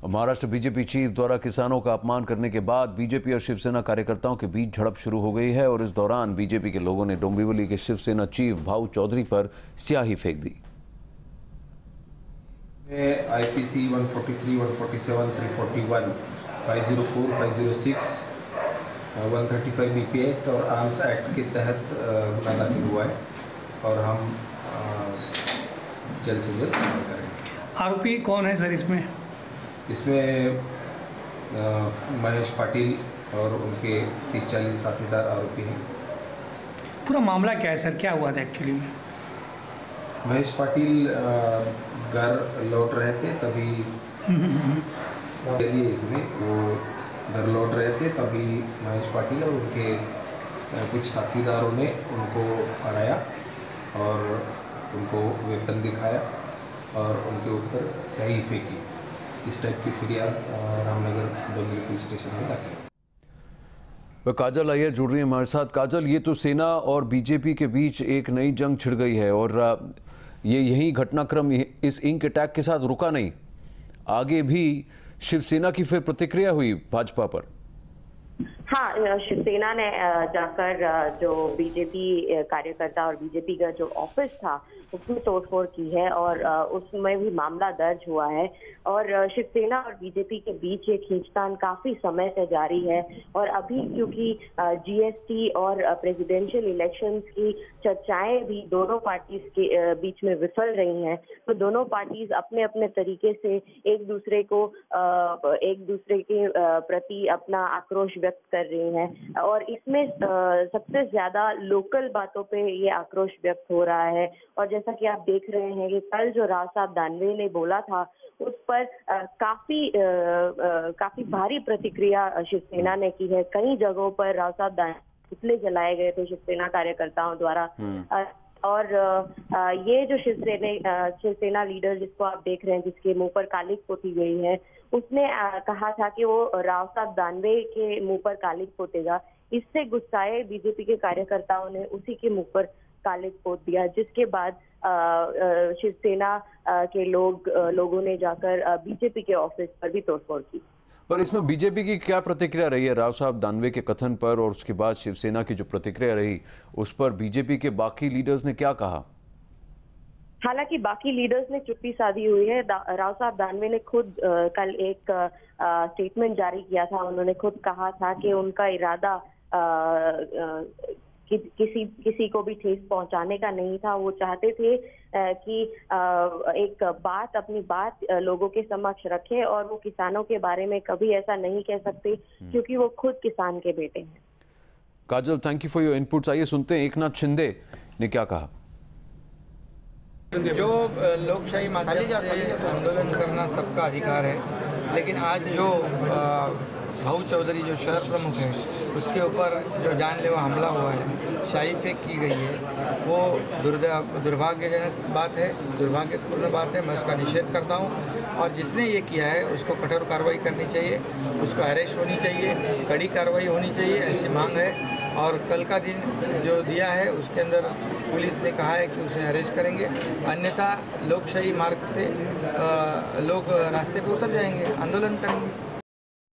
Maharashtra BJP chief द्वारा किसानों का अपमान करने के बाद बीजेपी और शिवसेना कार्यकर्ताओं के बीच झड़प शुरू हो गई है और इस दौरान बीजेपी के लोगों ने डोंबिवली के शिवसेना चीफ भाऊ चौधरी पर स्याही फेंक दी। आईपीसी 143, 147, 341, 504, 506, 135 बीपी एक्ट और आर्म्स एक्ट के तहत गुना दाखिल हुआ है और हम जल्द से जल्द करेंगे। आरोपी कौन है सर इसमें? इसमें महेश पाटिल और उनके 30-40 साथीदार आरोपी हैं। पूरा मामला क्या है सर, क्या हुआ था एक्चुअली में? महेश पाटिल घर लौट रहे थे तभी इसमें वो घर लौट रहे थे तभी महेश पाटिल और उनके कुछ साथीदारों ने उनको हराया और उनको वेपन दिखाया और उनके ऊपर स्याही फेंकी। इस टाइप की फिरियाद रामनगर डोंबिवली पुलिस स्टेशन में दाखिल। काजल अय्यर जुड़ रही है हमारे साथ। काजल, ये तो सेना और बीजेपी के बीच एक नई जंग छिड़ गई है और ये यही घटनाक्रम इस इंक अटैक के साथ रुका नहीं, आगे भी शिवसेना की फिर प्रतिक्रिया हुई भाजपा पर। हाँ, शिवसेना ने जाकर जो बीजेपी कार्यकर्ता और बीजेपी का जो ऑफिस था उसमें तोड़फोड़ की है और उसमें भी मामला दर्ज हुआ है और शिवसेना और बीजेपी के बीच ये खींचतान काफी समय से जारी है और अभी क्योंकि जीएसटी और प्रेसिडेंशियल इलेक्शंस की चर्चाएं भी दोनों पार्टीज के बीच में विफल रही हैं, तो दोनों पार्टीज अपने अपने तरीके से एक दूसरे के प्रति अपना आक्रोश व्यक्त कर रही हैं और इसमें सबसे ज्यादा लोकल बातों पे ये आक्रोश व्यक्त हो रहा है। और जैसा कि आप देख रहे हैं कि कल जो राव साहब दानवे ने बोला था उस पर काफी भारी प्रतिक्रिया शिवसेना ने की है। कई जगहों पर राव साहब दानवे पुतले जलाए गए थे शिवसेना कार्यकर्ताओं द्वारा और ये जो शिवसेना लीडर जिसको आप देख रहे हैं जिसके मुंह पर कालिक पोती गई है, उसने कहा था कि वो राव साहब दानवे के मुंह पर कालिक पोतेगा। इससे गुस्साए बीजेपी के कार्यकर्ताओं ने उसी के मुंह पर कालिक पोत दिया, जिसके बाद शिवसेना के लोगों ने जाकर बीजेपी के ऑफिस पर भी तोड़फोड़ की। पर इसमें बीजेपी की क्या प्रतिक्रिया रही है राव साहब दानवे के कथन पर, और उसके बाद शिवसेना की जो प्रतिक्रिया रही उस पर बीजेपी के बाकी लीडर्स ने क्या कहा? हालांकि बाकी लीडर्स ने चुप्पी साधी हुई है। राव साहब दानवे ने खुद कल एक स्टेटमेंट जारी किया था। उन्होंने खुद कहा था कि उनका इरादा किसी को भी ठेस पहुंचाने का नहीं था। वो चाहते थे कि एक अपनी बात लोगों के समक्ष रखें और वो किसानों के बारे में कभी ऐसा नहीं कह सकते क्योंकि वो खुद किसान के बेटे हैं। Kajal, thank you for your inputs. आइए सुनते हैं एकनाथ शिंदे ने क्या कहा। जो लोकशाही माध्यम से आंदोलन करना सबका अधिकार है, लेकिन आज जो भाऊ चौधरी जो शहर प्रमुख है उसके ऊपर जो जानलेवा हमला हुआ है, शाही फेंक की गई है, वो दुर्भाग्यजनक बात है, दुर्भाग्यपूर्ण बात है। मैं उसका निषेध करता हूँ और जिसने ये किया है उसको कठोर कार्रवाई करनी चाहिए, उसको अरेस्ट होनी चाहिए, कड़ी कार्रवाई होनी चाहिए, ऐसी मांग है। और कल का दिन जो दिया है उसके अंदर पुलिस ने कहा है कि उसे अरेस्ट करेंगे, अन्यथा लोकशाही मार्ग से लोग रास्ते पर उतर जाएंगे, आंदोलन करेंगे।